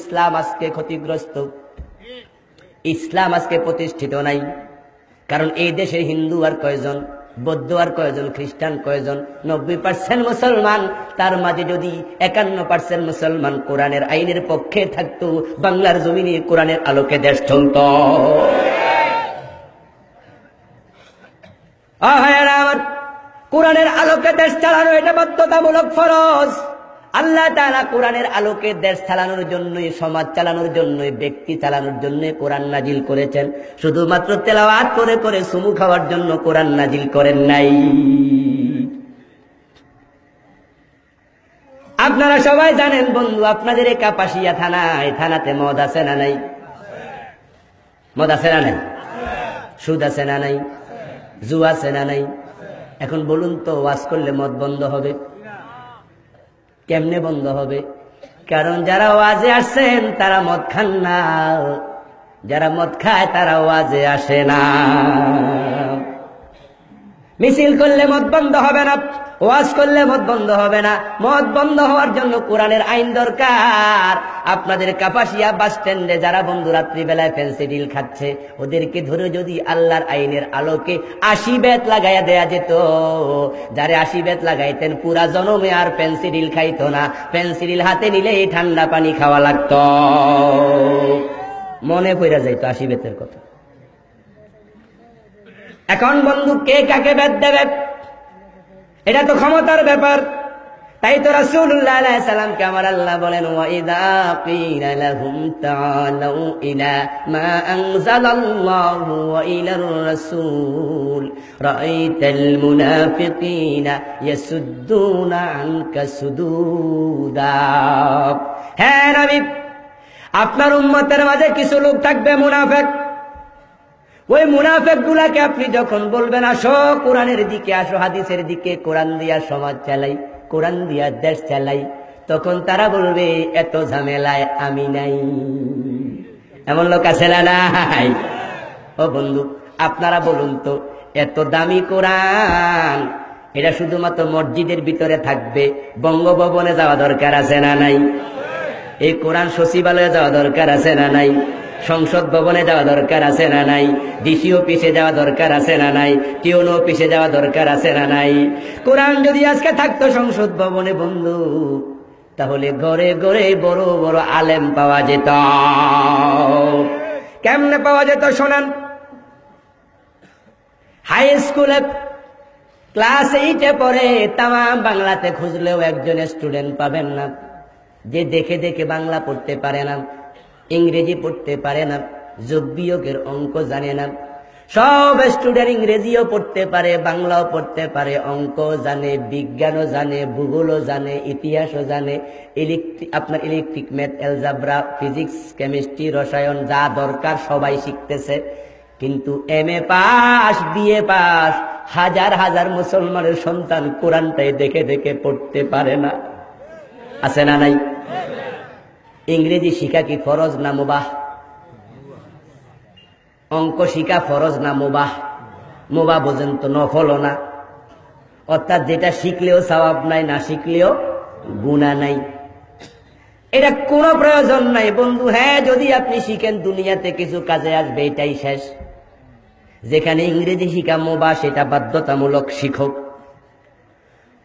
ইসলাম আজকে ক্ষতিগ্রস্ত, ইসলাম আজকে প্রতিষ্ঠিত নাই। কারণ এই দেশে হিন্দু আর কয়জন, বৌদ্ধ আর কয়জন, খ্রিস্টান কয়জন? 90% মুসলমান। তার মাঝে যদি 51% মুসলমান কোরআনের আইনের পক্ষে থাকতো, বাংলার জমিনে কোরআনের আলোকে দেশ চলত। আমার কোরআনের আলোকে দেশ চালানো এটা বাধ্যতামূলক ফরজ। আল্লাহ তাআলা কোরআনের আলোকে দেশ চালানোর জন্য, সমাজ চালানোর জন্য, ব্যক্তি চালানোর জন্য কোরআন নাজিল করেছেন। শুধুমাত্র তেলাওয়াত করে করে সুমু খাওয়ার জন্য কোরআন নাজিল করেন নাই। আপনারা সবাই জানেন বন্ধু, আপনাদের এই কাপাসিয়া থানা, এই থানাতে মদ আছে না নাই? মদ আছে না নাই? সুদ আছে না নাই? জুয়া আছে না নাই? এখন বলুন তো, ওয়াজ করলে মদ বন্ধ হবে? কেমনে বন্ধ হবে? কারণ যারা ওয়াজে আসেন তারা মদ খান না, যারা মদ খায় তারা ওয়াজে আসে না। মিছিল করলে মদ বন্ধ হবে না, ওয়াজ করলে মদ বন্ধ হবে না। মদ বন্ধ হওয়ার জন্য কোরআনের আইন দরকার। আপনাদের কাপাসিয়া বাস স্ট্যান্ডে যারা বন্ধু রাত্রিবেলায় ফেন্সিডিল খাচ্ছে, ওদেরকে ধরে যদি আল্লাহর আইনের আলোকে 80 বেত লাগাইয়া দেয়া যেত, যারে 80 বেত লাগাইতেন পুরা জনমে আর ফেন্সিডিল খাইতো না। ফেন্সিডিল হাতে নিলে এই ঠান্ডা পানি খাওয়া লাগতো, মনে পড়ে যাইতো 80 বেতের কথা। এখন বন্ধু কে কাকে বেত দেবে, এটা তো ক্ষমতার ব্যাপার। তাই তো রাসূলুল্লাহ আলাইহিস সালামকে আমার আল্লাহ বলেন, ওয়া ইযা কিলা লাহুম তাআলু ইলা মা আনজালাল্লাহু ওয়া ইলার রাসূল রাআইতাল মুনাফিকিনা ইয়াসুদ্দুনা আনকা সুদুদা। হ্যাঁ নবী, আপনার উম্মতের মাঝে কিছু লোক থাকবে মুনাফিক। ওই মুনাফিক গুলাকে আপনি যখন বলবেন আসো কোরআনের দিকে, আসো হাদিসের দিকে, কোরআন দিয়া সমাজ চালাই, কোরআন দিয়া দেশ চালাই, তখন তারা বলবে এত ঝামেলায় আমি নাই। এমন লোক আছে না নাই? ও বন্ধু, আপনারা বলুন তো, এত দামি কোরআন এটা শুধুমাত্র মসজিদের ভিতরে থাকবে, বঙ্গভবনে যাওয়া দরকার আছে না নাই? এই কোরআন সচিবালয়ে যাওয়া দরকার আছে না নাই? সংসদ ভবনে যাওয়া দরকার আছে না নাই? ডিসি অফিসে যাওয়া দরকার আছে না নাই? টিউন অফিসে যাওয়া দরকার আছে না নাই? কোরআন যদি আজকে থাকতো সংসদ ভবনে বন্ধু, তাহলে ঘরে ঘরে বড় বড় আলেম পাওয়া যেত। কেমনে পাওয়া যেত শোনান। হাই স্কুলে ক্লাস 8-এ পড়ে, তামাম বাংলাতে খুঁজলেও একজন স্টুডেন্ট পাবেন না যে দেখে দেখে বাংলা পড়তে পারে না, ইংরেজি পড়তে পারে না, যোগ বিয়োগের অঙ্ক জানে না। সব স্টুডেন্ট ইংরেজিও পড়তে পারে, বাংলাও পড়তে পারে, অঙ্ক জানে, বিজ্ঞানও জানে, ভূগোলও জানে, ইতিহাসও জানে, আপনার electric, math, algebra, physics, chemistry, রসায়ন, যা দরকার সবাই শিখতেছে। কিন্তু MA পাস, BA পাস হাজার হাজার মুসলমানের সন্তান কোরআনটাই দেখে দেখে পড়তে পারে না। আছে না নাই? ইংরেজি শিখা কি ফরজ না মুবাহ? অঙ্ক শিখা ফরজ না মুবাহ? মুবাহ বোঝেন তো, নফল না। অর্থাৎ যেটা শিখলেও সওয়াব নাই, না শিখলেও গুনাহ নাই। এটা কোনো প্রয়োজন নাই বন্ধু। হ্যাঁ, যদি আপনি শিখেন দুনিয়াতে কিছু কাজে আসবে, এটাই শেষ। যেখানে ইংরেজি শিখা মুবাহ সেটা বাধ্যতামূলক শিখক,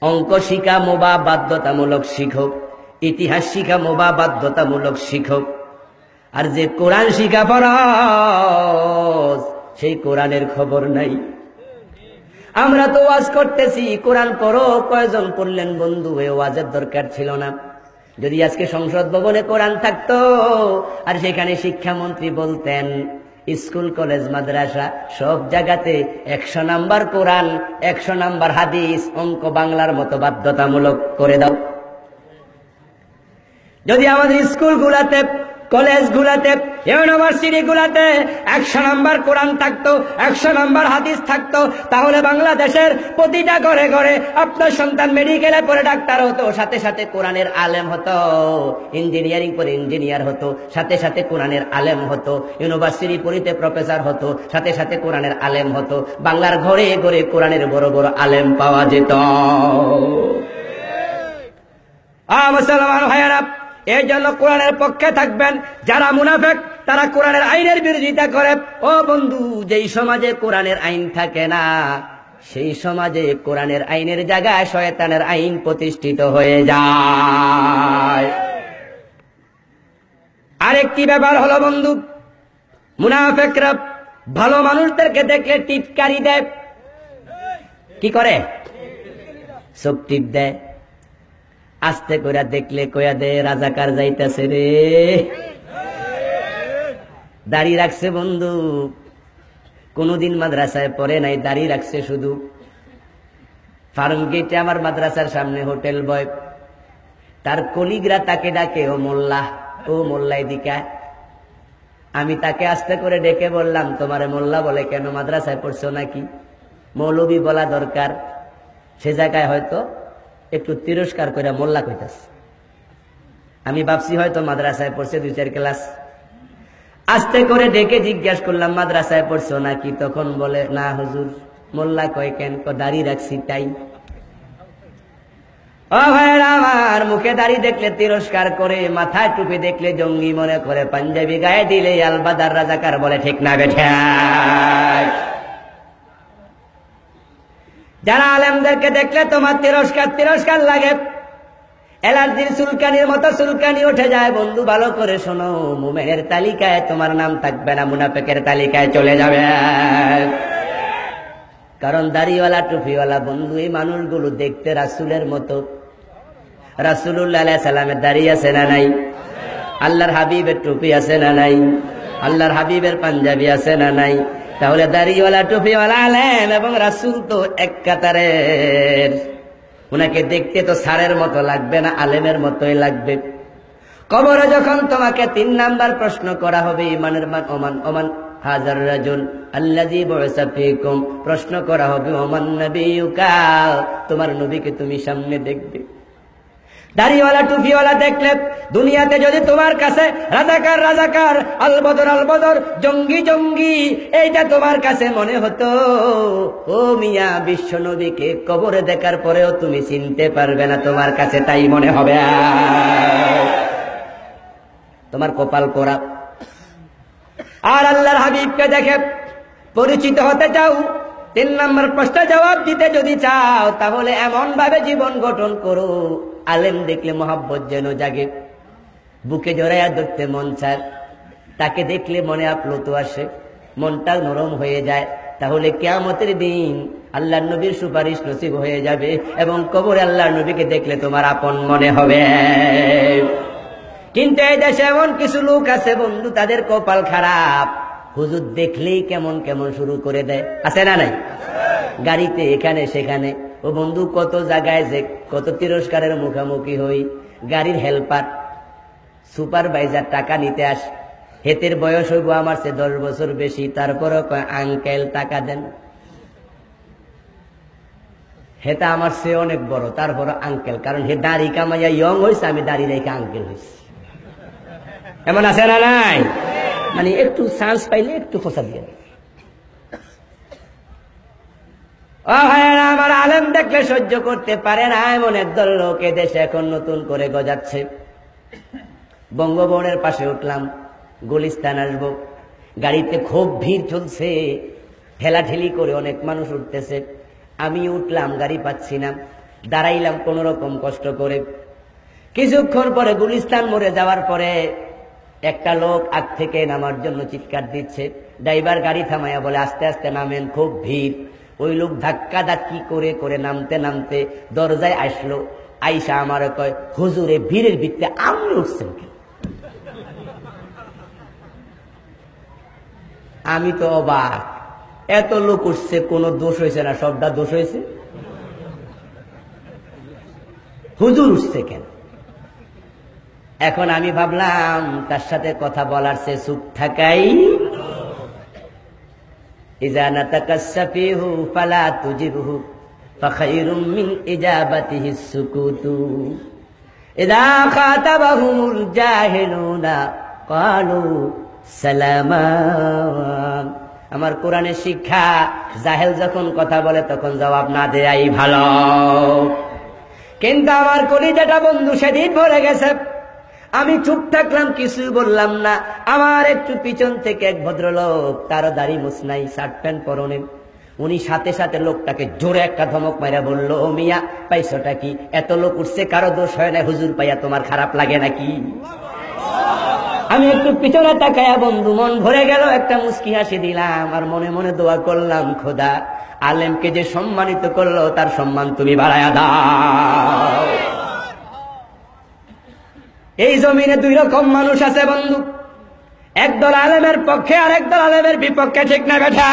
অঙ্ক শিখা মুবাহ বাধ্যতামূলক শিখক, ইতিহাস শিখা মুবাহ বাধ্যতামূলক শিখক। আর যে কোরআন শিখা ফরজ, সেই কোরআনের খবর নাই। আমরা তো ওয়াজ করতেছি কোরআন পড়ো, কয়জন পড়লেন বন্ধু? এই ওয়াজের দরকার ছিল না। যদি আজকে সংসদ ভবনে কোরআন থাকতো আর সেখানে শিক্ষামন্ত্রী বলতেন স্কুল, কলেজ, মাদ্রাসা সব জায়গাতে 100 নাম্বার কোরআন, 100 নাম্বার হাদিস, অঙ্ক বাংলার মতো বাধ্যতামূলক করে দাও। যদি আমাদের স্কুল গুলাতে, কলেজ গুলাতে, ইউনিভার্সিটি গুলাতে 100 নাম্বার কোরআন থাকতো, 100 নাম্বার হাদিস থাকতো, তাহলে বাংলাদেশের প্রতিটা ঘরে ঘরে আপনার সন্তান মেডিকেলে পড়ে ডাক্তার হতো, সাথে সাথে কোরআনের আলেম হতো, ইঞ্জিনিয়ারিং পড়ে ইঞ্জিনিয়ার হতো, সাথে সাথে কোরআনের আলেম হতো, ইউনিভার্সিটি পড়িতে প্রফেসর হতো, সাথে সাথে কোরআনের আলেম হতো। বাংলার ঘরে ঘরে কোরআনের বড় বড় আলেম পাওয়া যেত। মুসলমান ভাইয়েরা, এই জন্য কোরআনের পক্ষে থাকবেন। যারা মুনাফিক তারা কোরআনের আইনের বিরোধিতা করে। ও বন্ধু, যেই সমাজে কোরআনের আইন থাকে না সেই সমাজে কোরআনের আইনের জায়গায় শয়তানের আইন প্রতিষ্ঠিত হয়ে যায়। আরেকটি ব্যাপার হলো বন্ধু, মুনাফিকরা ভালো মানুষদেরকে দেখলে টিটকারি দেয়। কি করে? চোখ টিপ দেয়। আস্তে করে দেখলে কয়া দে রাজাকার যাইতেছে রে। দাড়ি রাখছে বন্ধু, কোনদিন মাদ্রাসায় পড়ে নাই, দাড়ি রাখছে শুধু। ফার্ম গেটে আমার মাদ্রাসার সামনে হোটেল বয়, তার কলিগরা তাকে ডাকে ও মোল্লা, ও মোল্লা এদিকে। আমি তাকে আস্তে করে ডেকে বললাম, তোমারে মোল্লা বলে কেন? মাদ্রাসায় পড়ছো নাকি? মৌলবী বলা দরকার। সে জায়গায় হয়তো একটু তিরস্কার করে মোল্লা কইতাছে। আমি ভাবছি হয়তো মাদ্রাসায় পড়ছে 2-4 ক্লাস। আস্তে করে ডেকে জিজ্ঞাসা করলাম, মাদ্রাসায় পড়ছো নাকি? তখন বলে, না হুজুর। মোল্লা কয় কেন? দাড়ি রাখছি তাই। ও ভাইরা আমার, মুখে দাড়ি দেখলে তিরস্কার করে, মাথায় টুপি দেখলে জঙ্গি মনে করে, পাঞ্জাবি গায়ে দিলে আলবাদার রাজাকার বলে। ঠিক না বেঠা? যারা আলেমদেরকে দেখলে তোমার তিরস্কার লাগে, অ্যালার্জির চুলকানির মতো চুলকানি উঠে যায়। বন্ধু ভালো করে শোনো, মুমিনের তালিকায় তোমার নাম থাকবে না, মুনাফিকের তালিকায় চলে যাবে। কারণ দাড়িওয়ালা টুপিওয়ালা বন্ধু, এই মানুষগুলো দেখতে রাসূলের মতো। রাসূলুল্লাহ আলাইহিস সালামের দাড়ি আছে না নাই? আল্লাহর হাবিবের টুপি আছে না নাই? আল্লাহর হাবিবের পাঞ্জাবি আছে না নাই? তাহলে দাড়িওয়ালা টুপিওয়ালা আলেম এবং রাসূল তো এক কাতারের। উনাকে দেখতে তো সারের মতো লাগবে না, আলেমের মতোই লাগবে। কবরে যখন তোমাকে 3 নাম্বার প্রশ্ন করা হবে, ইমানের মান ওমান ওমান হাজার রাজুল আল্লাযী বুইসা ফীকুম, প্রশ্ন করা হবে ওমান নবিয়ুকা, তোমার নবীকে তুমি সামনে দেখবে। দাড়িওয়ালা টুপিওয়ালা দেখলে দুনিয়াতে যদি তোমার কাছে রাজাকার আলবদর জঙ্গি এইটা তোমার কাছে মনে হতো, ও মিয়া, বিশ্ব নবীকে কবরে দেখার পরেও তুমি চিনতে পারবে না, তোমার কাছে তাই মনে হবে। তোমার কপাল পোড়া। আর আল্লাহর হাবিবকে দেখে পরিচিত হতে চাও, 3 নম্বর প্রশ্নের জবাব দিতে যদি চাও, তাহলে এমন ভাবে জীবন গঠন করো, আলেম দেখলে মহব্বত যেন জাগে, বুকে জড়াইয়া ধরতে মন চায়, তাকে দেখলে মনে আপ্লুত আসে, মনটা নরম হয়ে যায়। তাহলে কিয়ামতের দিন আল্লাহর নবীর সুপারিশ নসিব হয়ে যাবে এবং কবরে আল্লাহর নবীকে দেখলে তোমার আপন মনে হবে। কিন্তু এই দেশে এমন কিছু লোক আছে বন্ধু, তাদের কপাল খারাপ, হুজুর দেখলেই কেমন কেমন শুরু করে দেয়। আছে না নাই? গাড়িতে এখানে সেখানে। ও বন্ধু, কত জায়গায় যে কত তিরস্কারের মুখোমুখি হই। গাড়ির হেল্পার, সুপারভাইজার টাকা নিতে আস, হেতের বয়স হইব আমার চেয়ে 10 বছর বেশি, তারপরও কয় আঙ্কেল টাকা দেন। হেতা আমার চেয়ে অনেক বড়, তারপরও আঙ্কেল, কারণ হে দাড়ি কামাইয়া ইয়ং হয়েছে, আমি দাড়ি রেখে আঙ্কেল হয়েছি। এমন আছে না নাই? মানে একটু চান্স পাইলে একটু খোঁচা দিয়ে। ও ভাইয়েরা আমার, আলেম দেখলে সহ্য করতে পারে না এমন একদল লোক এ দেশে এখন নতুন করে গজাচ্ছে। বঙ্গভবনের পাশে উঠলাম, গুলিস্তান আসবো, গাড়িতে খুব ভিড় চলছে, ঠেলাঠেলি করে অনেক মানুষ উঠতেছে। আমি উঠলাম, গাড়ি পাচ্ছি না, দাঁড়াইলাম কোন রকম কষ্ট করে। কিছুক্ষণ পরে গুলিস্তান মোড়ে যাওয়ার পরে একটা লোক আগ থেকে নামার জন্য চিৎকার দিচ্ছে। ড্রাইভার গাড়ি থামাইয়া বলে, আস্তে আস্তে নামেন, খুব ভিড়। ওই লোক ধাক্কা ধাক্কি করে করে নামতে নামতে দরজায় আসলো। আইসা আমার কয়, হুজুরে ভিড়ের ভিত্তে আপনি উঠছেন কেন? আমি তো অবাক, এত লোক উঠছে, কোনো দোষ হয়েছে না, সবটা দোষ হয়েছে, হুজুর উঠছে কেন? এখন আমি ভাবলাম তার সাথে কথা বলার চেয়ে চুপ থাকাই। ইজা নাতাকা সাফিহু ফালা তুজিবহু ফাখায়রুম মিন ইজাবাতিহি সুকুতু ইযা খাতাবাহুমুল জাহিলুনা ক্বালু সালামা। আমার কোরআনের শিক্ষা, জাহেল যখন কথা বলে তখন জবাব না দেয়াই ভালো। কিন্তু আমার কলিজাটা বন্ধু সেদিন ভরে গেছে। আমি চুপ থাকলাম, কিছু বললাম না। আমার একটু পিছন থেকে এক ভদ্রলোক, তার দাড়ি মুছনাই, শার্ট প্যান্ট পরনে, উনি সাথে সাথে লোকটাকে জোরে একটা ধমক মাইরা বলল, ও মিয়া, পাইছটা কি? এত লোক উঠছে, কারো দোষ হয় না, হুজুর পাইয়া তোমার খারাপ লাগে নাকি? আমি একটু পিছনে তাকায়া বন্ধু মন ভরে গেল, একটা মুস্কি হাসি দিলাম, আর মনে মনে দোয়া করলাম, খোদা আলেমকে যে সম্মানিত করলো তার সম্মান তুমি বাড়ায়া দাও। এই জমিনে দুই রকম মানুষ আছে বন্ধু, একদল আলেমের পক্ষে আর একদল আলেমের বিপক্ষে, ঠিক না বেঠা?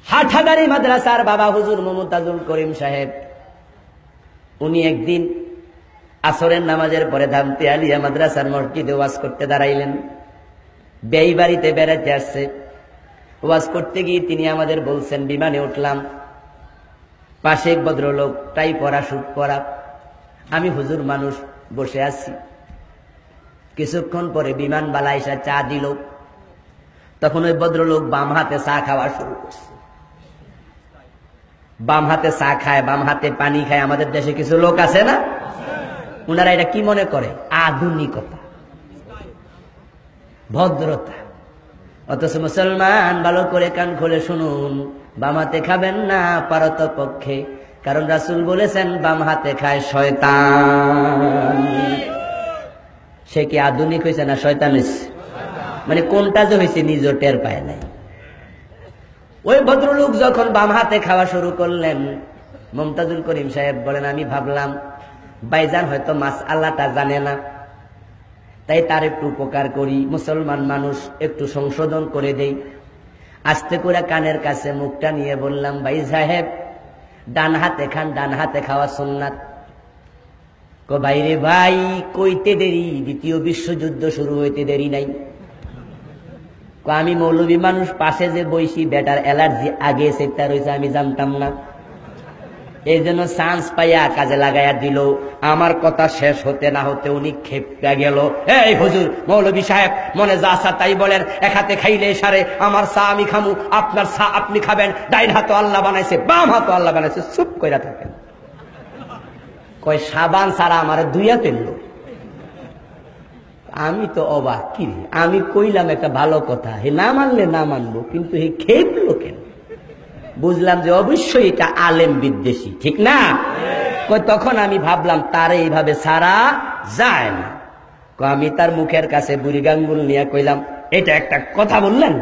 হাটহাজারী মাদ্রাসার বাবা হুজুর মুমতাজুল করিম সাহেব, উনি একদিন আসরের নামাজের পরে ধামতি আলিয়া মাদ্রাসার মসজিদে ওয়াজ করতে দাঁড়াইলেন। বেই বাড়িতে বেড়াতে আসছে, ওয়াজ করতে গিয়ে তিনি আমাদের বলছেন, বিমানে উঠলাম, পাশে এক ভদ্রলোক, টাই পরা, স্যুট পরা, আমি হুজুর মানুষ বসে আছি। কিছুক্ষণ পরে বিমানবালা এসে চা দিল, তখন ওই ভদ্রলোক বাম হাতে চা খাওয়া শুরু করছে। বাম হাতে চা খায়, বাম হাতে পানি খায়। আমাদের দেশে কিছু লোক আছে না, উনারা এটা কি মনে করে? আধুনিকতা, ভদ্রতা। অথচ মুসলমান, ভালো করে কান খুলে শুনুন, বাম হাতে খাবেন না পারত পক্ষে, কারণ রাসূল বলেছেন বাম হাতে খায় শয়তান। সে কি আধুনিক হয়েছে না শয়তান হয়েছে? মানে কোনটা যে হয়েছে নিজেও টের পায় নাই। ওই ভদ্রলোক যখন বাম হাতে খাওয়া শুরু করলেন, মুমতাজুল করিম সাহেব বলেন, আমি ভাবলাম ভাইজান হয়তো মাসআলাটা জানে না, তাই তার একটু উপকার করি, মুসলমান মানুষ, একটু সংশোধন করে দেই। আস্তে করে কানের কাছে মুখটা নিয়ে বললাম, ভাই সাহেব, ডান হাতে খান, ডান হাতে খাওয়া সুন্নাত। কো ভাইরে ভাই, কইতে দেরি, দ্বিতীয় বিশ্বযুদ্ধ শুরু হইতে দেরি নাই। আমি মৌলবী মানুষ, পাশে যে বইসি, বেটার অ্যালার্জি আগে সেটা রয়েছে, আমি জানতাম না। এই জন্য চান্স পাইয়া কাজে লাগাইয়া দিল। আমার কথা শেষ হতে না হতে উনি খেপে গেল, এই হুজুর, মৌলবী সাহেব, মনে যা আসা তাই বলেন, এক হাতে খাইলে সারে, আমার চা আমি খামু, আপনার চা আপনি খাবেন, ডাইন হাতও আল্লাহ বানাইছে, বাম হাতও আল্লাহ বানাইছে, চুপ কইরা থাকেন। কয় সাবান সারা আমার দুইয়া ফেললো। আমি তো অবাক, কি রে, আমি কইলাম একটা ভালো কথা, হে না মানলে না মানবো, কিন্তু হে খেপলো কেন? বুঝলাম যে অবশ্যই এটা আলেম বিদ্বেষী, ঠিক না? তখন আমি ভাবলাম তারে এইভাবে সারা যায় না। আমি তার মুখের কাছে বুড়ি গাঙ্গুল নিয়ে কইলাম, এটা একটা কথা বললেন?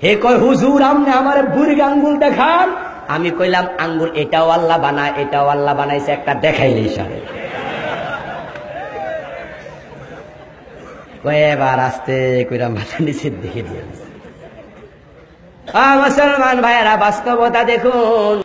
হে কয়, হুজুর আপনি আমার বুড়ি গাঙ্গুল দেখান। আমি কইলাম, আঙ্গুল এটাও আল্লাহ বানায়, এটাও আল্লাহ বানাইছে, একটা দেখাইলেই সারে। এবার আস্তে কইরা মাথা নিচের দিকে দিয়ে মুসলমান ভাইয়েরা, বাস্তবতা দেখুন।